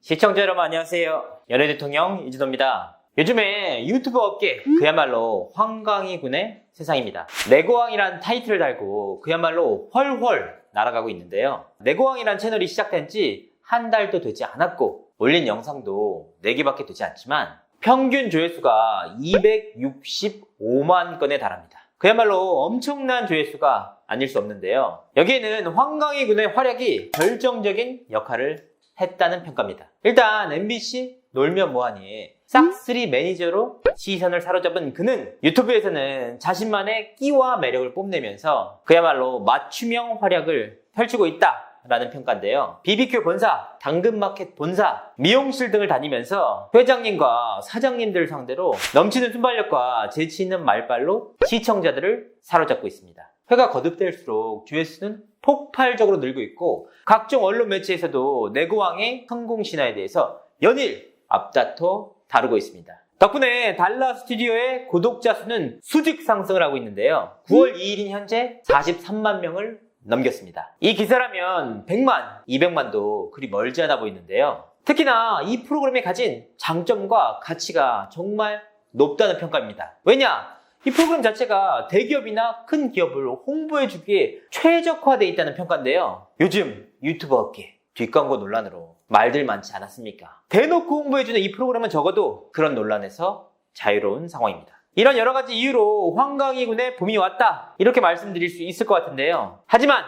시청자 여러분 안녕하세요. 연예대통령 이진호입니다. 요즘에 유튜브 업계 그야말로 황강희 군의 세상입니다. 내고왕이란 타이틀을 달고 그야말로 훨훨 날아가고 있는데요. 내고왕이란 채널이 시작된 지 한 달도 되지 않았고 올린 영상도 4개밖에 되지 않지만 평균 조회수가 265만 건에 달합니다. 그야말로 엄청난 조회수가 아닐 수 없는데요. 여기에는 황강희 군의 활약이 결정적인 역할을 했다는 평가입니다. 일단 MBC 놀면 뭐하니 싹쓸이 매니저로 시선을 사로잡은 그는 유튜브에서는 자신만의 끼와 매력을 뽐내면서 그야말로 맞춤형 활약을 펼치고 있다라는 평가인데요. BBQ 본사, 당근마켓 본사, 미용실 등을 다니면서 회장님과 사장님들 상대로 넘치는 순발력과 재치 있는 말발로 시청자들을 사로잡고 있습니다. 회가 거듭될수록 조회수는 폭발적으로 늘고 있고 각종 언론 매체에서도 내고왕의 성공 신화에 대해서 연일 앞다퉈 다루고 있습니다. 덕분에 달라 스튜디오의 구독자 수는 수직 상승을 하고 있는데요. 9월 2일인 현재 43만 명을 넘겼습니다. 이 기사라면 100만, 200만도 그리 멀지 않아 보이는데요. 특히나 이 프로그램이 가진 장점과 가치가 정말 높다는 평가입니다. 왜냐? 이 프로그램 자체가 대기업이나 큰 기업을 홍보해주기에 최적화되어 있다는 평가인데요. 요즘 유튜버 업계 뒷광고 논란으로 말들 많지 않았습니까? 대놓고 홍보해주는 이 프로그램은 적어도 그런 논란에서 자유로운 상황입니다. 이런 여러 가지 이유로 황강희 군의 봄이 왔다 이렇게 말씀드릴 수 있을 것 같은데요. 하지만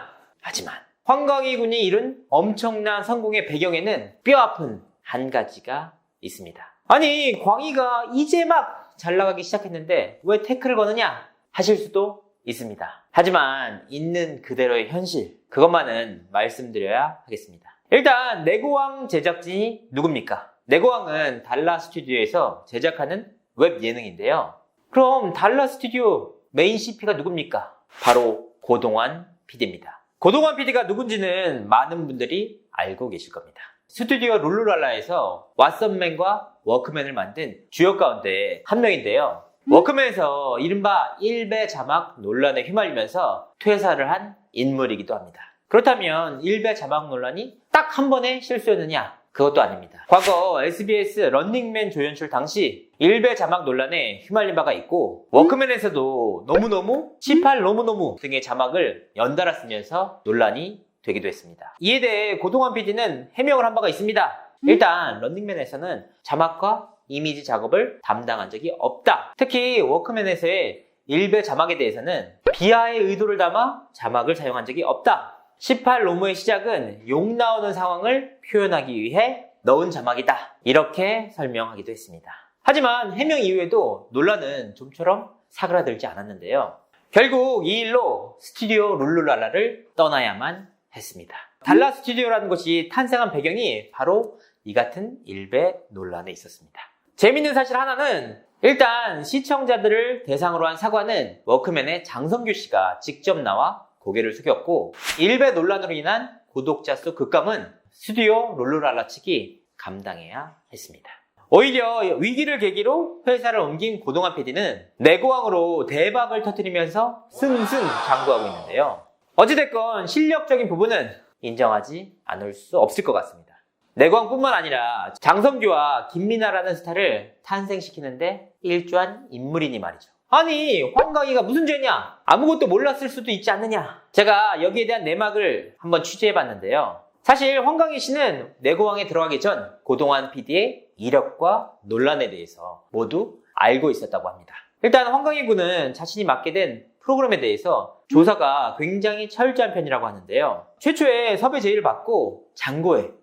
황강희 군이 이룬 엄청난 성공의 배경에는 뼈아픈 한 가지가 있습니다. 아니 광희가 이제 막 잘 나가기 시작했는데 왜 태클을 거느냐 하실 수도 있습니다. 하지만 있는 그대로의 현실 그것만은 말씀드려야 하겠습니다. 일단 내고왕 제작진이 누굽니까? 내고왕은 달라 스튜디오에서 제작하는 웹 예능인데요. 그럼 달라 스튜디오 메인 CP가 누굽니까? 바로 고동환 PD입니다. 고동환 PD가 누군지는 많은 분들이 알고 계실 겁니다. 스튜디오 룰루랄라에서 왓썸맨과 워크맨을 만든 주역 가운데 한 명인데요. 워크맨에서 이른바 일배 자막 논란에 휘말리면서 퇴사를 한 인물이기도 합니다. 그렇다면 일배 자막 논란이 딱 한 번의 실수였느냐? 그것도 아닙니다. 과거 SBS 런닝맨 조연출 당시 일배 자막 논란에 휘말린 바가 있고 워크맨에서도 너무너무 18 너무너무 등의 자막을 연달아 쓰면서 논란이 되기도 했습니다. 이에 대해 고동환 PD는 해명을 한 바가 있습니다. 일단 런닝맨에서는 자막과 이미지 작업을 담당한 적이 없다. 특히 워크맨에서의 일배 자막에 대해서는 비하의 의도를 담아 자막을 사용한 적이 없다. 18 로모의 시작은 욕 나오는 상황을 표현하기 위해 넣은 자막이다. 이렇게 설명하기도 했습니다. 하지만 해명 이후에도 논란은 좀처럼 사그라들지 않았는데요. 결국 이 일로 스튜디오 룰루랄라를 떠나야만 했습니다. 달라 스튜디오라는 곳이 탄생한 배경이 바로 이 같은 일배 논란에 있었습니다. 재밌는 사실 하나는 일단 시청자들을 대상으로 한 사과는 워크맨의 장성규 씨가 직접 나와 고개를 숙였고 일배 논란으로 인한 구독자 수 급감은 스튜디오 룰루랄라 측이 감당해야 했습니다. 오히려 위기를 계기로 회사를 옮긴 고동환 PD는 내고왕으로 대박을 터뜨리면서 승승장구하고 있는데요. 어찌됐건 실력적인 부분은 인정하지 않을 수 없을 것 같습니다. 내고왕뿐만 아니라 장성규와 김민아라는 스타를 탄생시키는데 일조한 인물이니 말이죠. 아니 황강희가 무슨 죄냐? 아무것도 몰랐을 수도 있지 않느냐? 제가 여기에 대한 내막을 한번 취재해봤는데요. 사실 황강희 씨는 내고왕에 들어가기 전 고동환 PD의 이력과 논란에 대해서 모두 알고 있었다고 합니다. 일단 황강희 군은 자신이 맡게 된 프로그램에 대해서 조사가 굉장히 철저한 편이라고 하는데요. 최초에 섭외 제의를 받고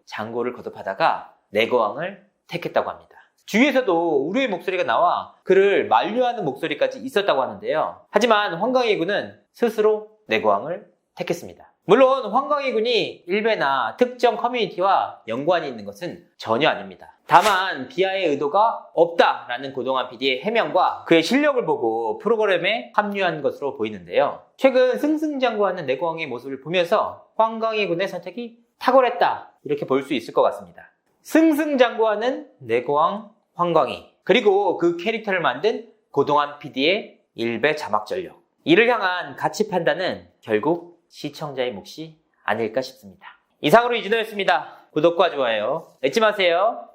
장고를 거듭하다가 내고왕을 택했다고 합니다. 주위에서도 우려의 목소리가 나와 그를 만류하는 목소리까지 있었다고 하는데요. 하지만 황강희 군은 스스로 내고왕을 택했습니다. 물론 황강희 군이 일베나 특정 커뮤니티와 연관이 있는 것은 전혀 아닙니다. 다만 비하의 의도가 없다라는 고동환 PD의 해명과 그의 실력을 보고 프로그램에 합류한 것으로 보이는데요. 최근 승승장구하는 내고왕의 모습을 보면서 황강희 군의 선택이 탁월했다 이렇게 볼 수 있을 것 같습니다. 승승장구하는 내고왕 황강희 그리고 그 캐릭터를 만든 고동환 PD의 일배 자막 전력 이를 향한 가치 판단은 결국 시청자의 몫이 아닐까 싶습니다. 이상으로 이진호였습니다. 구독과 좋아요 잊지 마세요.